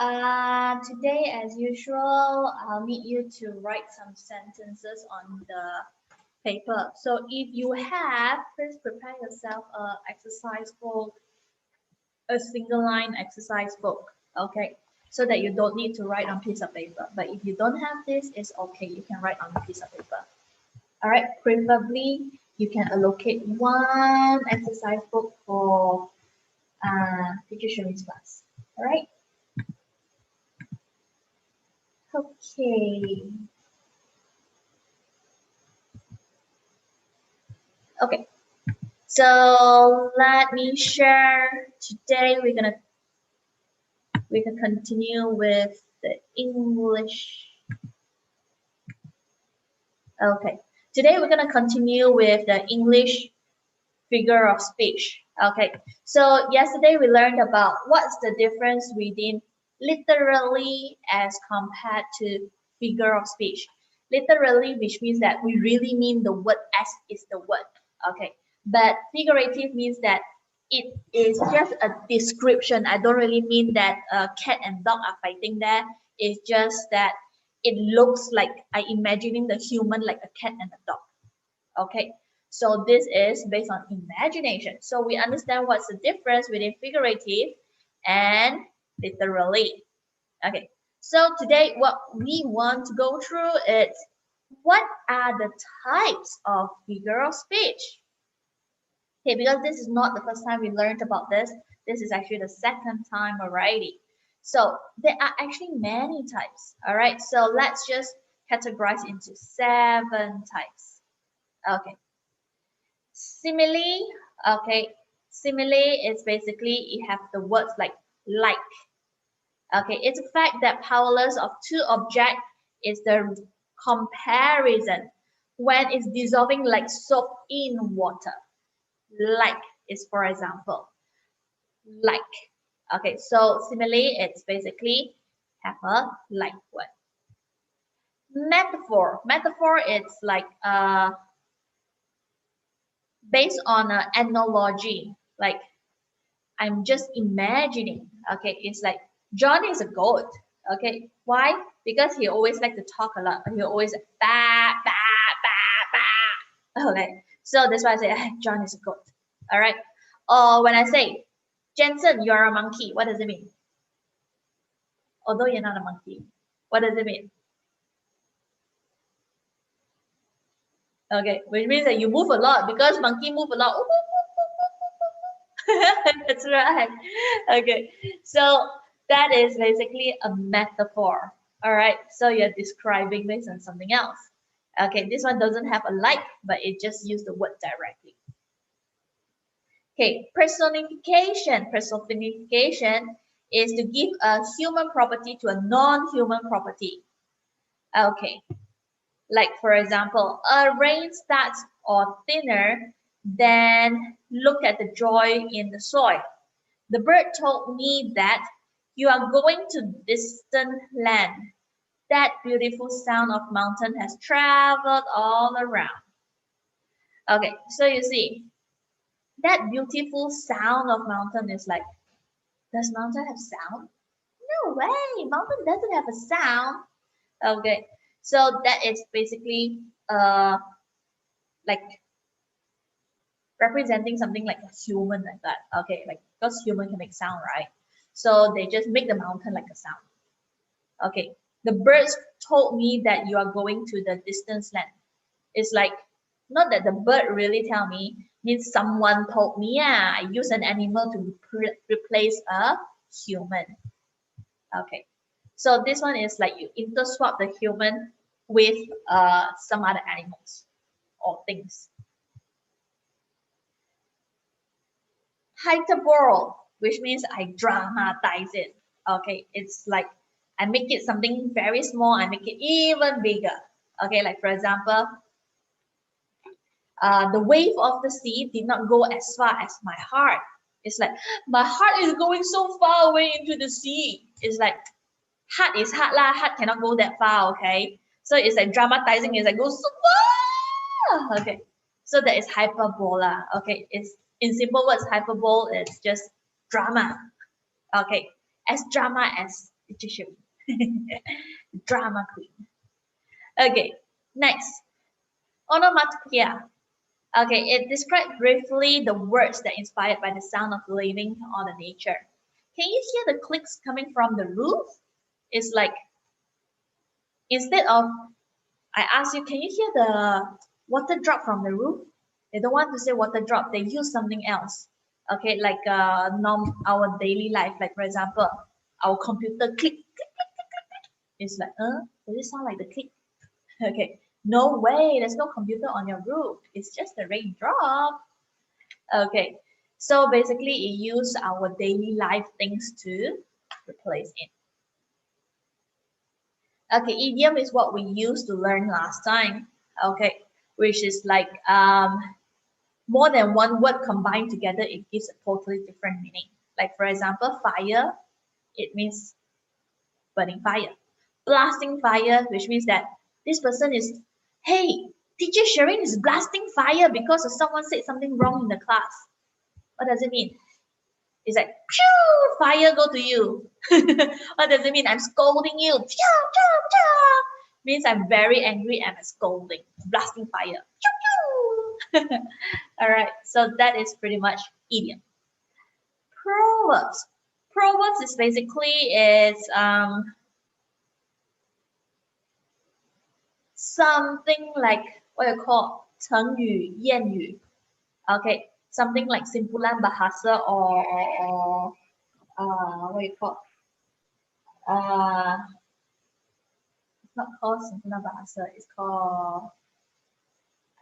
Today, as usual, I'll need you to write some sentences on the paper. So if you have, please prepare yourself a exercise book, a single line exercise book, okay? So that you don't need to write on piece of paper. But if you don't have this, it's okay. You can write on a piece of paper. All right, preferably you can allocate one exercise book for teacher Shirley's class. All right. Okay. Okay. So let me share. Today we can continue with the English. Okay. Today we're gonna continue with the English figure of speech. Okay. So yesterday we learned about what's the difference within literally as compared to figure of speech. Literally, which means that we really mean the word as is the word. Okay. But figurative means that it is just a description. I don't really mean that a cat and dog are fighting there. It's just that it looks like I imagining the human like a cat and a dog. Okay, so this is based on imagination. So we understand what's the difference between figurative and literally. Okay, so today what we want to go through is what are the types of figure of speech? Okay, because this is not the first time we learned about this. This is actually the second time already. So there are actually many types. All right, so let's just categorize into 7 types. Okay. Simile, okay. Simile is basically you have the words like. Okay, it's a fact that powerless of two objects is the comparison when it's dissolving like soap in water. Like is for example, like. Okay, so simile it's basically have a like word. Metaphor. Metaphor it's like based on an analogy, like I'm just imagining. Okay, it's like John is a goat. Okay, why? Because he always like to talk a lot. He always ba ba ba ba. Okay, so that's why I say John is a goat. All right. Or when I say Jensen, you're a monkey, what does it mean? Although you're not a monkey, what does it mean? Okay, which means that you move a lot because monkey move a lot. That's right. Okay, so that is basically a metaphor. All right, so you're describing based on something else. Okay, this one doesn't have a like, but it just used the word directly. Okay, personification. Personification is to give a human property to a non-human property. Okay, like for example, a rain starts or thinner, then look at the joy in the soil. The bird told me that you are going to distant land. That beautiful sound of mountain has traveled all around. Okay, so you see, that beautiful sound of mountain is like, does mountain have sound? No way, mountain doesn't have a sound. Okay, so that is basically like representing something like a human like that. Okay, like because human can make sound, right? So they just make the mountain like a sound. Okay, the birds told me that you are going to the distant land. It's like not that the bird really tell me, means someone told me. Yeah, I use an animal to replace a human. Okay, so this one is like you interswap the human with some other animals or things. Hyperbole, which means I dramatize it. Okay, it's like I make it something very small, I make it even bigger. Okay, like for example, the wave of the sea did not go as far as my heart. It's like my heart is going so far away into the sea. It's like heart is heart lah, heart cannot go that far. Okay, so it's like dramatizing. It's like go so far. Okay, so that is hyperbola. Okay, it's in simple words, hyperbole is just drama. Okay, as drama as Teacher Sherwin. Drama queen. Okay, next. Onomatopoeia. Okay, it describes briefly the words that inspired by the sound of living or the nature. Can you hear the clicks coming from the roof? It's like, instead of, I ask you, can you hear the water drop from the roof? They don't want to say water drop, they use something else. Okay, like our daily life, like for example, our computer click, click, click, click, click, click. It's like, does it sound like the click? Okay, no way, there's no computer on your roof. It's just a raindrop. Okay, so basically it uses our daily life things to replace it. Okay, idiom is what we used to learn last time. Okay, which is like more than one word combined together, it gives a totally different meaning. Like for example, fire, it means burning fire. Blasting fire, which means that this person is, hey, teacher Sherwin is blasting fire because of someone said something wrong in the class. What does it mean? It's like, phew, fire go to you. What does it mean? I'm scolding you. Phew, phew, phew. Means I'm very angry and I'm scolding, blasting fire. Phew, phew. All right, so that is pretty much idiom. Proverbs. Proverbs is basically something like what you call 成语谚语. Okay, something like simpulan bahasa or what you call it's not called simpulan bahasa, it's called,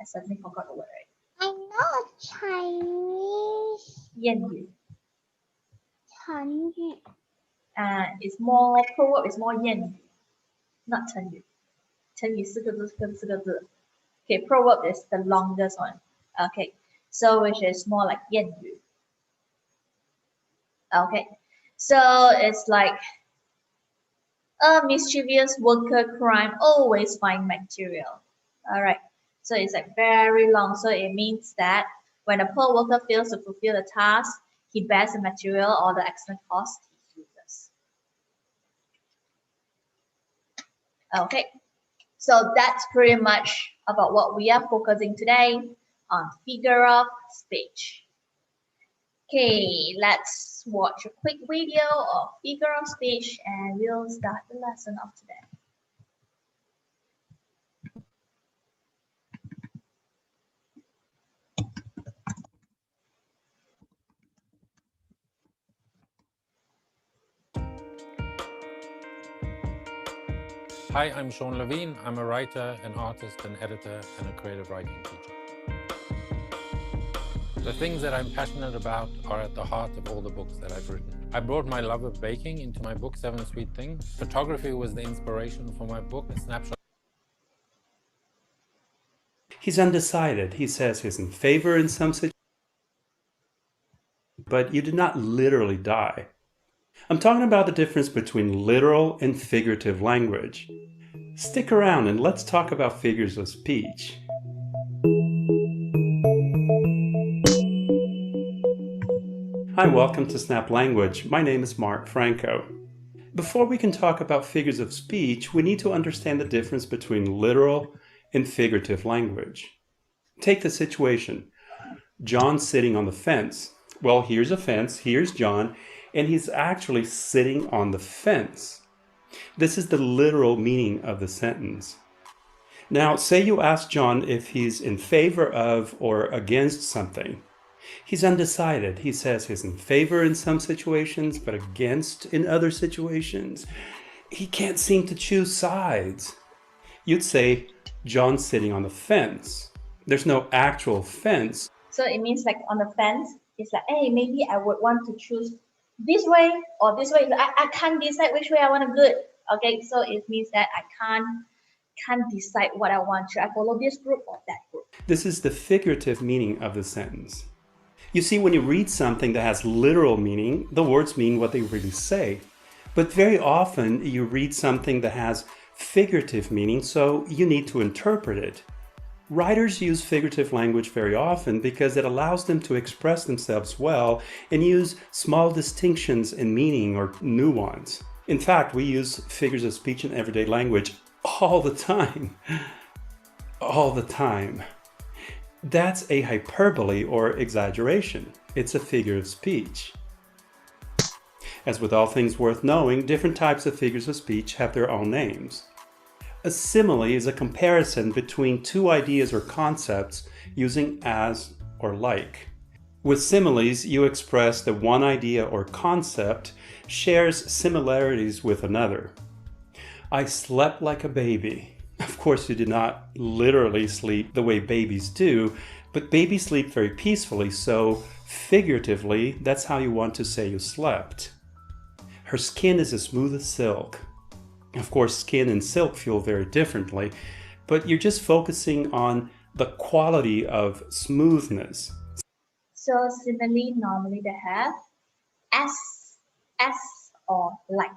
I suddenly forgot the word. I know Chinese. 谚语. 成语. It's more, proverb is more 谚语, not 成语. 成语四个字, 四个字. Okay, proverb is the longest one. Okay, so which is more like 谚语. Okay, so it's like a mischievous worker crime always find material. All right, so it's like very long. So it means that when a poor worker fails to fulfill the task, he bears the material or the extra cost he uses. Okay, so that's pretty much about what we are focusing today on figure of speech. Okay, let's watch a quick video of figure of speech and we'll start the lesson of today. Hi, I'm Sean Levine. I'm a writer, an artist, an editor, and a creative writing teacher. The things that I'm passionate about are at the heart of all the books that I've written. I brought my love of baking into my book, 7 Sweet Things. Photography was the inspiration for my book, A Snapshot. He's undecided. He says he's in favor in some situations, but you did not literally die. I'm talking about the difference between literal and figurative language. Stick around and let's talk about figures of speech. Hi, welcome to Snap Language. My name is Mark Franco. Before we can talk about figures of speech, we need to understand the difference between literal and figurative language. Take the situation. John's sitting on the fence. Well, here's a fence, here's John, and he's actually sitting on the fence. This is the literal meaning of the sentence. Now, say you ask John if he's in favor of or against something. He's undecided. He says he's in favor in some situations, but against in other situations. He can't seem to choose sides. You'd say, John's sitting on the fence. There's no actual fence. So it means like on the fence, it's like, hey, maybe I would want to choose this way or this way. I can't decide which way I want to go. Okay, so it means that I can't decide what I want. Should I follow this group or that group? This is the figurative meaning of the sentence. You see, when you read something that has literal meaning, the words mean what they really say. But very often you read something that has figurative meaning, so you need to interpret it. Writers use figurative language very often because it allows them to express themselves well and use small distinctions in meaning or nuance. In fact, we use figures of speech in everyday language all the time. All the time. That's a hyperbole or exaggeration. It's a figure of speech. As with all things worth knowing, different types of figures of speech have their own names. A simile is a comparison between two ideas or concepts using as or like. With similes, you express that one idea or concept shares similarities with another. I slept like a baby. Of course, you did not literally sleep the way babies do, but babies sleep very peacefully, so figuratively, that's how you want to say you slept. Her skin is as smooth as silk. Of course, skin and silk feel very differently, but you're just focusing on the quality of smoothness. So simile normally they have as or like.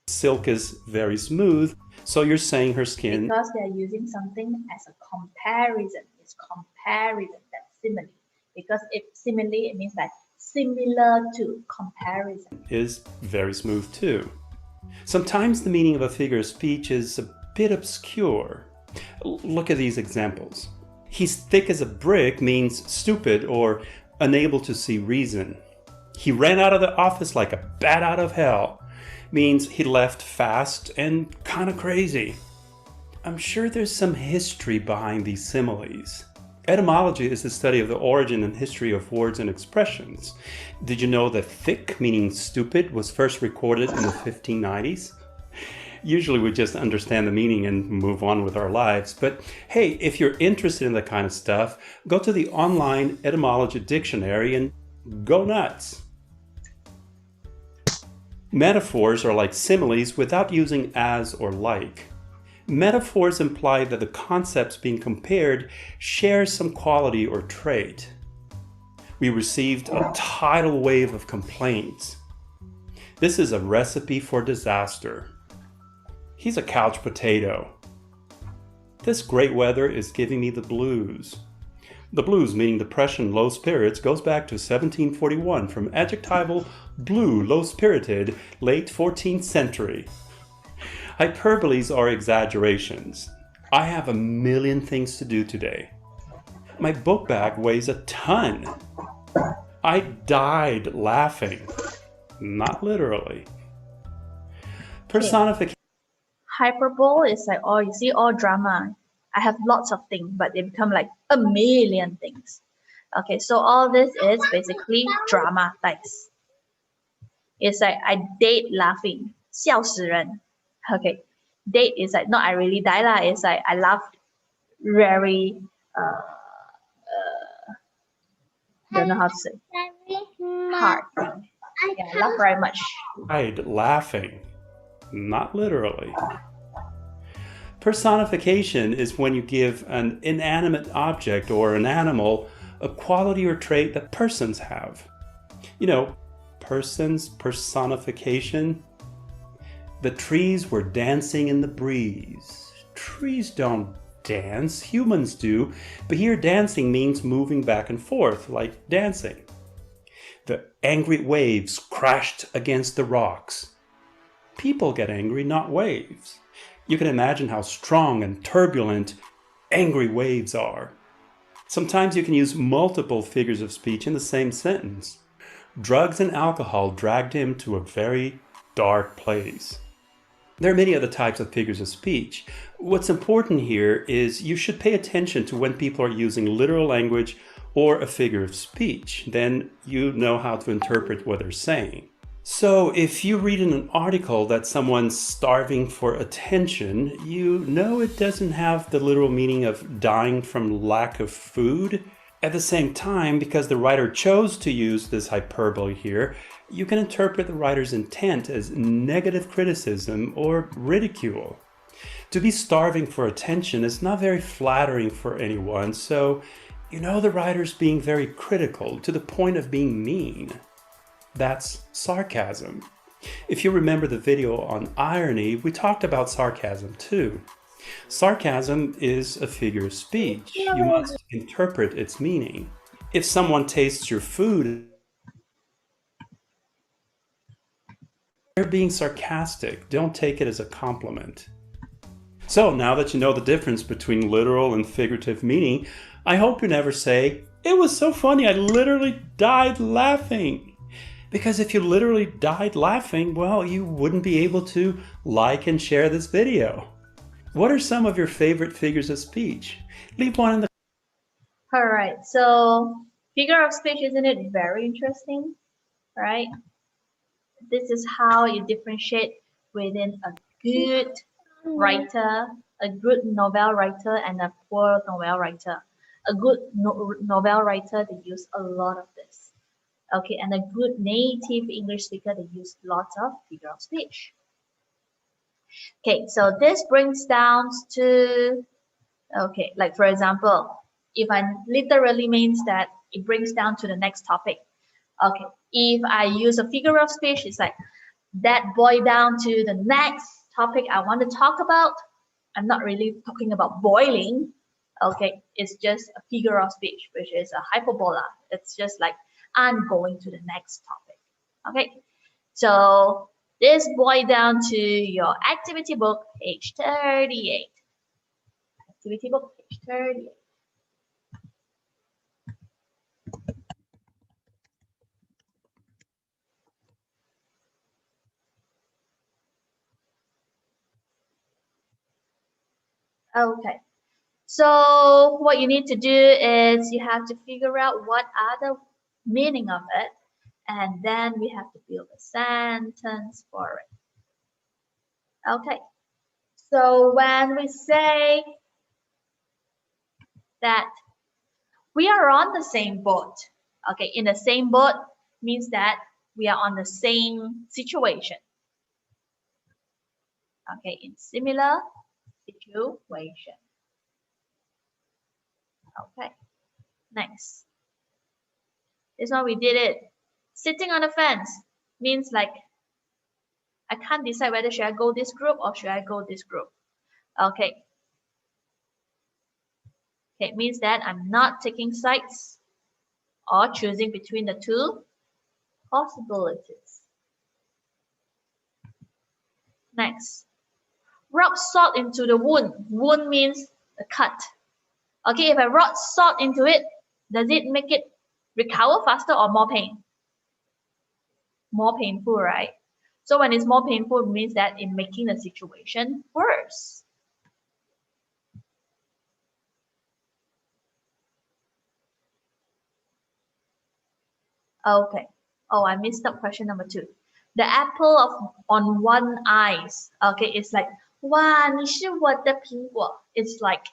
Silk is very smooth, so you're saying her skin. Because they're using something as a comparison. It's comparison, that's simile. Because if simile, it means like similar to comparison. Is very smooth too. Sometimes the meaning of a figure of speech is a bit obscure. Look at these examples. He's thick as a brick means stupid or unable to see reason. He ran out of the office like a bat out of hell means he left fast and kind of crazy. I'm sure there's some history behind these similes. Etymology is the study of the origin and history of words and expressions. Did you know that thick, meaning stupid, was first recorded in the 1590s? Usually we just understand the meaning and move on with our lives. But hey, if you're interested in that kind of stuff, go to the online etymology dictionary and go nuts. Metaphors are like similes without using as or like. Metaphors imply that the concepts being compared share some quality or trait. We received a tidal wave of complaints. This is a recipe for disaster. He's a couch potato. This great weather is giving me the blues. The blues, meaning depression, low spirits, goes back to 1741 from adjectival blue, low-spirited, late 14th century. Hyperboles are exaggerations. I have a million things to do today. My book bag weighs a ton. I died laughing. Not literally. Personification. Hyperbole is like, oh, you see, all drama. I have lots of things, but they become like a million things. Okay, so all this is basically dramatize. It's like I died laughing, 笑死人. Okay, date is like not I really die lah. It's like I laughed very don't know how to say hard. Yeah, I laugh very much. Died laughing. Not literally. Personification is when you give an inanimate object or an animal a quality or trait that persons have. You know, persons, personification. The trees were dancing in the breeze. Trees don't dance, humans do, but here dancing means moving back and forth, like dancing. The angry waves crashed against the rocks. People get angry, not waves. You can imagine how strong and turbulent angry waves are. Sometimes you can use multiple figures of speech in the same sentence. Drugs and alcohol dragged him to a very dark place. There are many other types of figures of speech. What's important here is you should pay attention to when people are using literal language or a figure of speech. Then you know how to interpret what they're saying. So if you read in an article that someone's starving for attention, you know it doesn't have the literal meaning of dying from lack of food. At the same time, because the writer chose to use this hyperbole here, you can interpret the writer's intent as negative criticism or ridicule. To be starving for attention is not very flattering for anyone, so you know the writer's being very critical to the point of being mean. That's sarcasm. If you remember the video on irony, we talked about sarcasm too. Sarcasm is a figure of speech. You must interpret its meaning. If someone tastes your food They're being sarcastic. Don't take it as a compliment. So now that you know the difference between literal and figurative meaning, I hope you never say, "It was so funny, I literally died laughing." Because if you literally died laughing, well, you wouldn't be able to like and share this video. What are some of your favorite figures of speech? Leave one in the... All right, so figure of speech, isn't it very interesting, right? This is how you differentiate within a good writer, a good novel writer, and a poor novel writer. A good novel writer, they use a lot of this. Okay, and a good native English speaker, they use lots of figure of speech. Okay, so this brings down to, okay, like for example, if I literally means that it brings down to the next topic. Okay, if I use a figure of speech, it's like that boil down to the next topic I want to talk about. I'm not really talking about boiling. Okay, it's just a figure of speech, which is a hyperbola. It's just like I'm going to the next topic. Okay, so this boil down to your activity book, page 38. Activity book, page 38. Okay, so what you need to do is you have to figure out what are the meaning of it, and then we have to build a sentence for it. Okay, so when we say that we are on the same boat, okay, in the same boat means that we are on the same situation. Okay, in similar situation. Okay, next. This one we did it. Sitting on the fence means like I can't decide whether should I go this group or should I go this group. Okay. Okay, it means that I'm not taking sides or choosing between the two possibilities. Next. Rub salt into the wound. Wound means a cut. Okay, if I rub salt into it, does it make it recover faster or more pain? More painful, right? So when it's more painful, it means that it's making the situation worse. Okay. Oh, I missed up question number 2. The apple on one eyes. Okay, it's like, wow, 你是我的苹果. It's like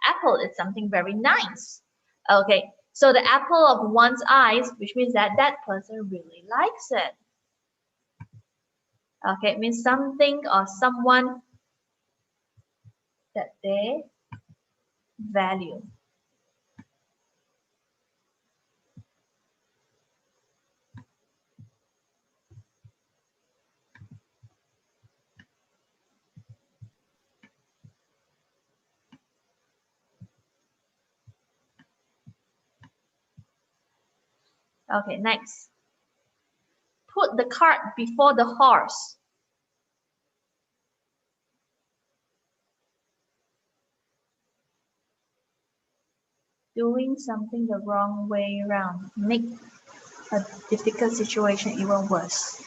apple is something very nice. Okay, so the apple of one's eyes, which means that that person really likes it. Okay, it means something or someone that they value. Okay, next. Put the cart before the horse. Doing something the wrong way around. Make a difficult situation even worse.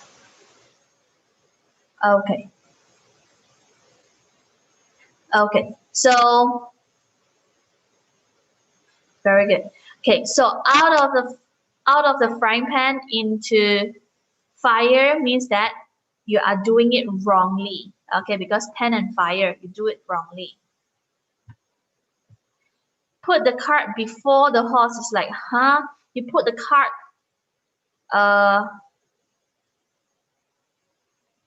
Okay. Okay, so very good. Okay, so out of the frying pan into fire means that you are doing it wrongly. Okay, because pan and fire, you do it wrongly. Put the cart before the horse is like, huh? You put the cart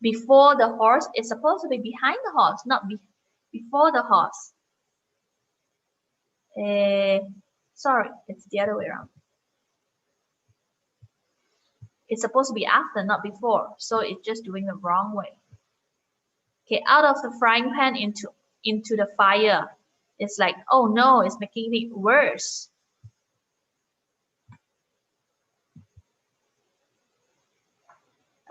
before the horse. It's supposed to be behind the horse, not before the horse. Sorry, it's the other way around. It's supposed to be after, not before. So it's just doing the wrong way. Okay, out of the frying pan into the fire. It's like, oh no, it's making it worse.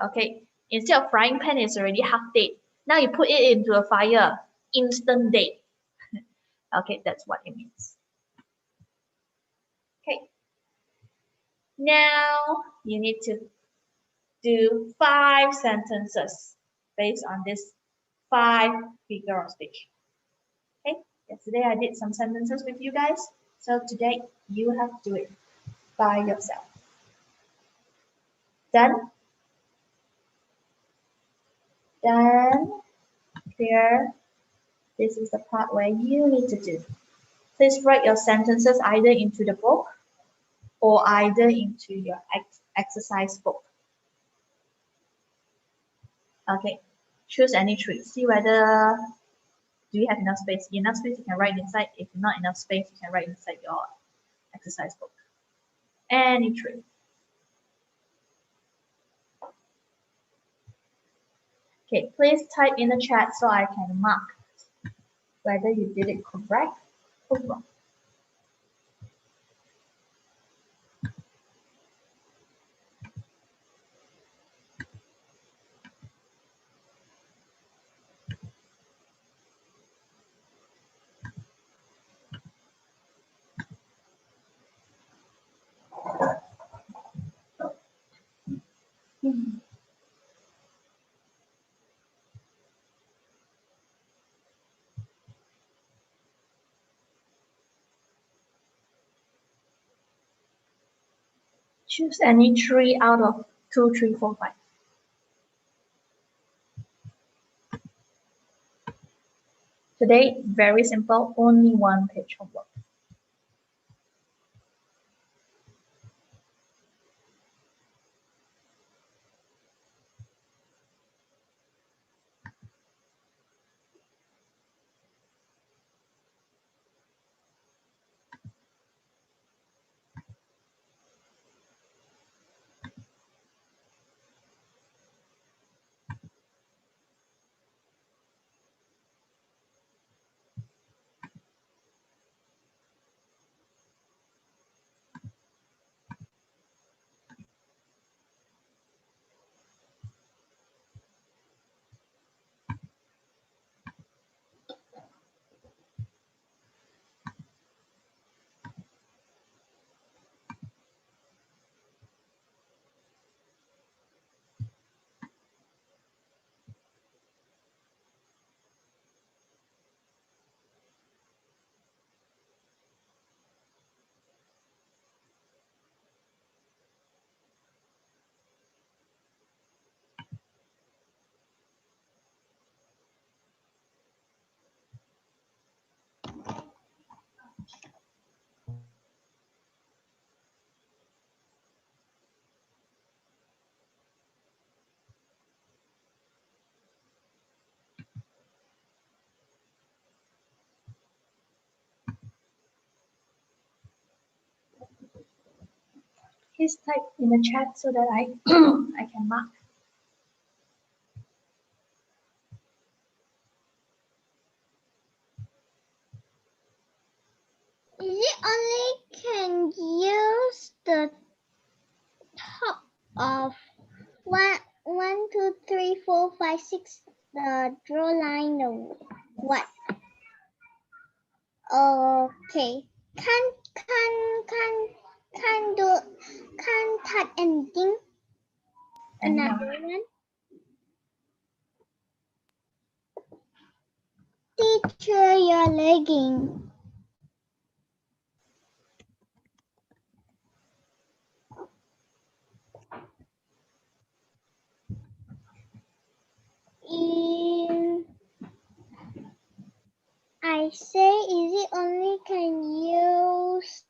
Okay, Instead of frying pan, it's already half dead. Now you put it into a fire, instant dead. Okay, that's what it means. Okay. Now you need to do 5 sentences based on this 5 figure of speech. Okay, yesterday I did some sentences with you guys. So today you have to do it by yourself. Done? Then here, this is the part where you need to do. Please write your sentences either into the book or either into your exercise book. Okay, choose any 3. See whether do you have enough space. Enough space you can write inside. If not enough space, you can write inside your exercise book. Any 3. Okay, please type in the chat so I can mark whether you did it correct or wrong. Choose any 3 out of 2, 3, 4, 5. Today, very simple, only 1 page homework. Please type in the chat so that I I can mark. Is it only can use the top of 1, 2, 3, 4, 5, 6, the draw line, the what? Okay. Can't touch anything. Another one. Teacher, you're lagging. I say, is it only can use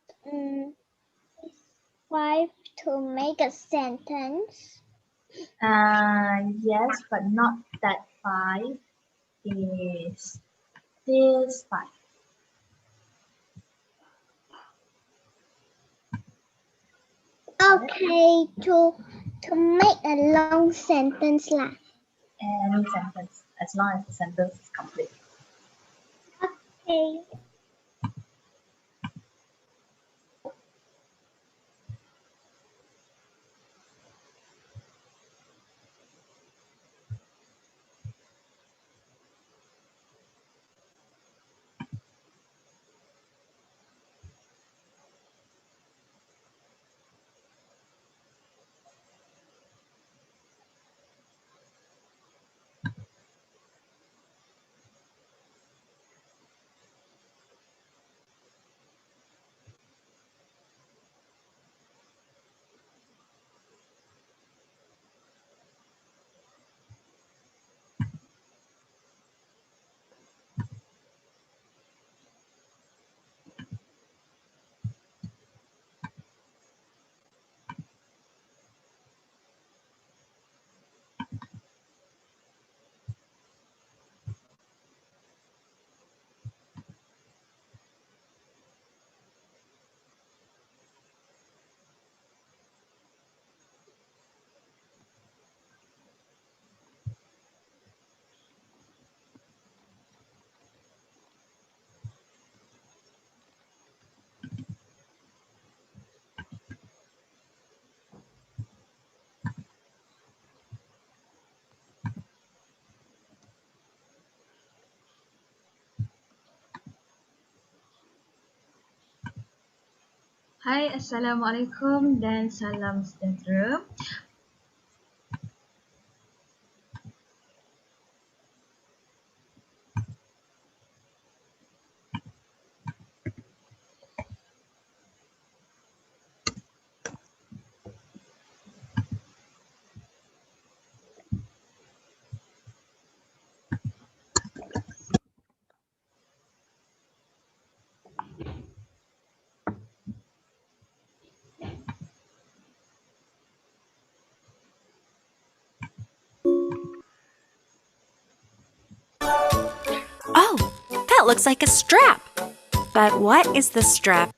5 to make a sentence? Yes, but not that 5. Is this 5. Okay, to make a long sentence lah. Any sentence, as long as the sentence is complete. Okay. Hai, Assalamualaikum dan salam sejahtera. Oh, that looks like a strap. But what is the strap?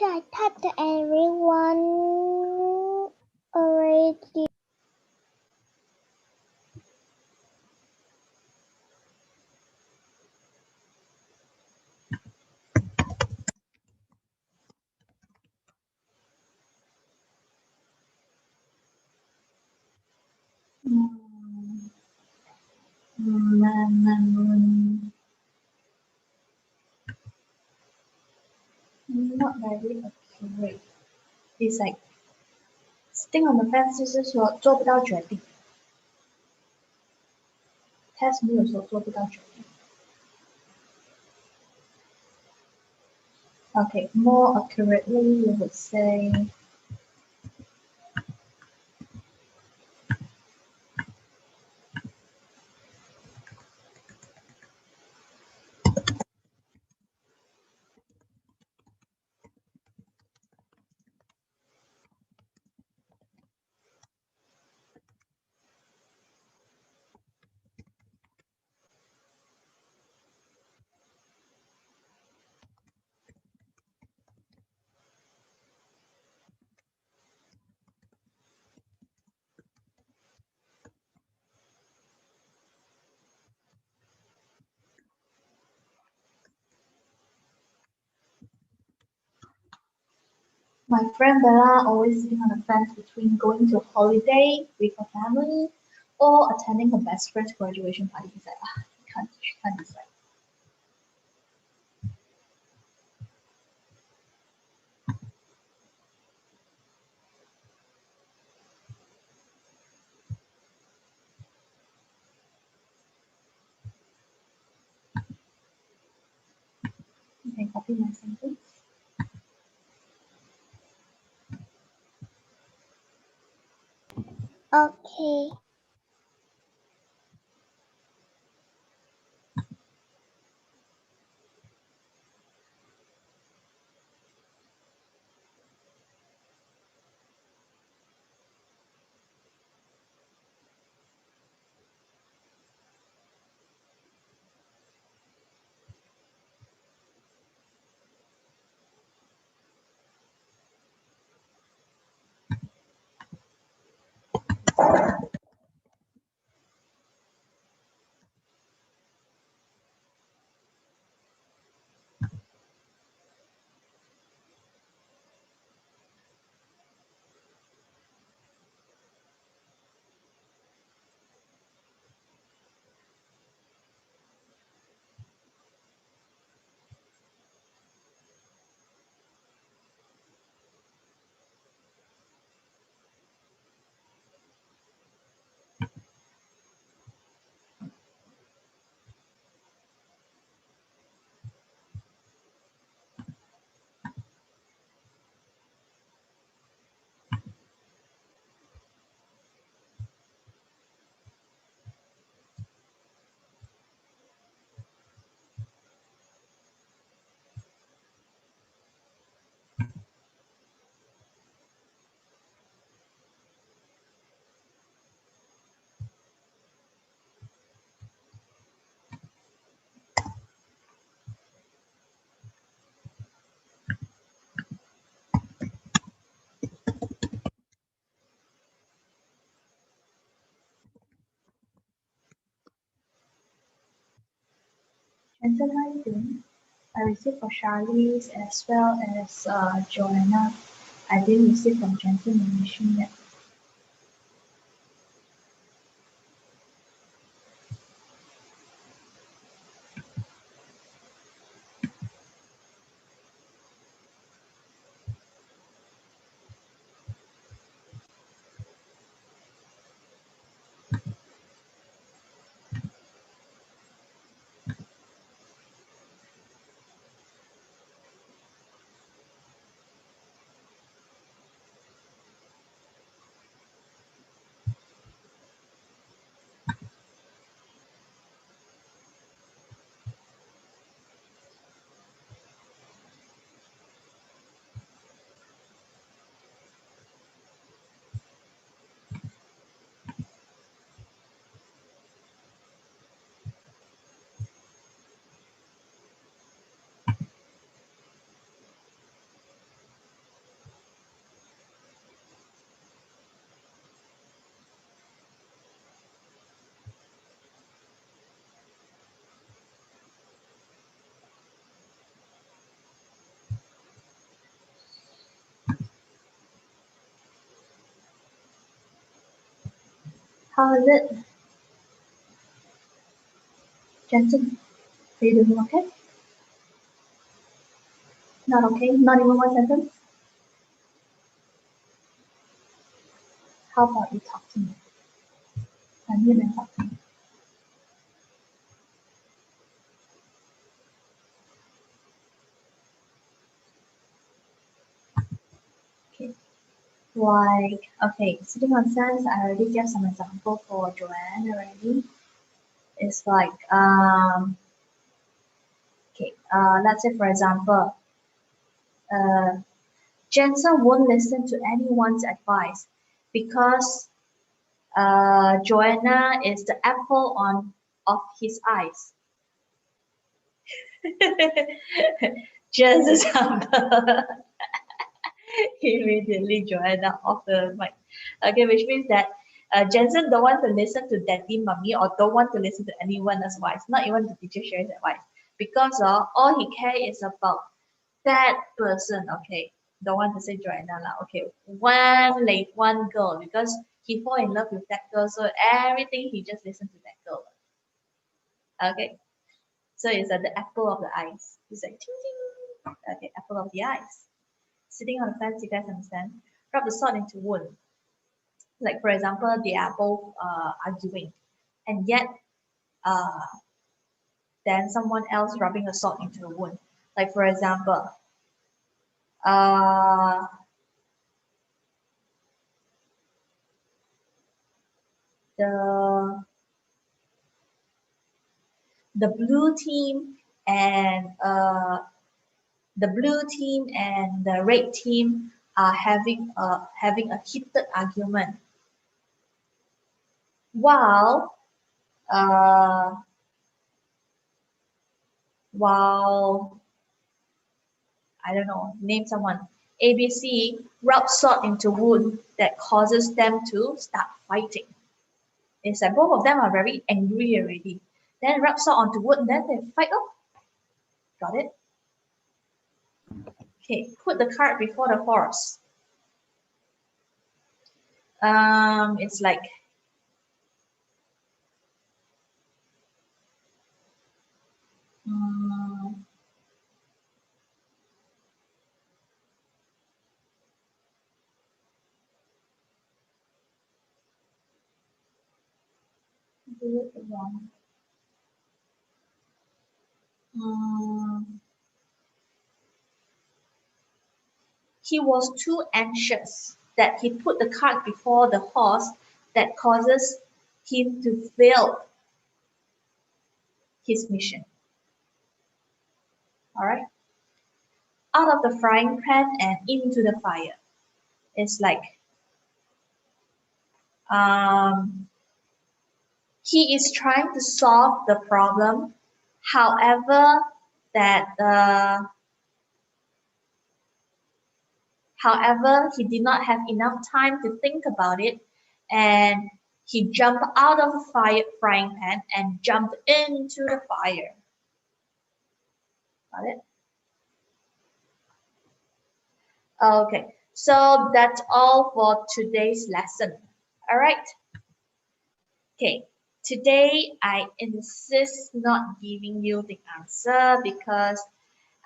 I thought everyone already. Not very accurate. It's like sitting on the fence 就是说做不到决定，test 没有说做不到决定。Okay, more accurately, we would say my friend Bella always sitting on the fence between going to a holiday with her family or attending her best friend's graduation party. He's like, she can't decide. You can copy my sentence. Okay. Jensen, how are you doing? I received for Charlie's as well as Joanna. I didn't receive from Jensen and Mission yet. How is it? Jensen, are you doing okay? Not okay? Not even one sentence? How about you talk to me? I'm here and talk to me. Okay. Like, okay, sitting on sense, I already gave some example for Joanne already. It's like, okay, let's say for example, Jensen won't listen to anyone's advice because Joanna is the apple of his eyes. Just example. Immediately Joanna off the mic. Okay, which means that Jensen don't want to listen to daddy, mommy, or don't want to listen to anyone else's advice, not even the teacher sharing advice, because all he cares is about that person. Okay, don't want to say Joanna lah. Okay, one girl, because he fall in love with that girl, so everything he just listen to that girl. Okay, so it's the apple of the eyes. It's like ting ting. Okay, apple of the eyes. Sitting on the fence, you guys understand? Rub the salt into wound. Like for example, they are both arguing, and yet then someone else rubbing the salt into the wound. Like for example, the blue team and the red team are having a heated argument, while I don't know, name someone. ABC rub salt into wound that causes them to start fighting. It's like both of them are very angry already. Then rub salt onto wood, then they fight off. Got it? Okay, put the cart before the horse. It's like do it wrong. He was too anxious that he put the cart before the horse that causes him to fail his mission. All right. Out of the frying pan and into the fire. It's like he is trying to solve the problem. However, he did not have enough time to think about it, and he jumped out of the frying pan and jumped into the fire. Got it? Okay, so that's all for today's lesson. All right. Okay, today I insist not giving you the answer because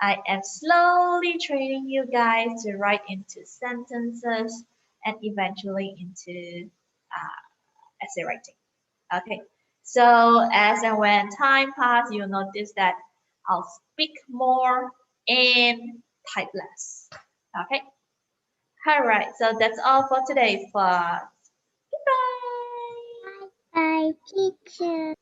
I am slowly training you guys to write into sentences and eventually into essay writing. Okay, so as and when time passes, you'll notice that I'll speak more and type less. Okay, all right, so that's all for today. For goodbye. Bye, teacher.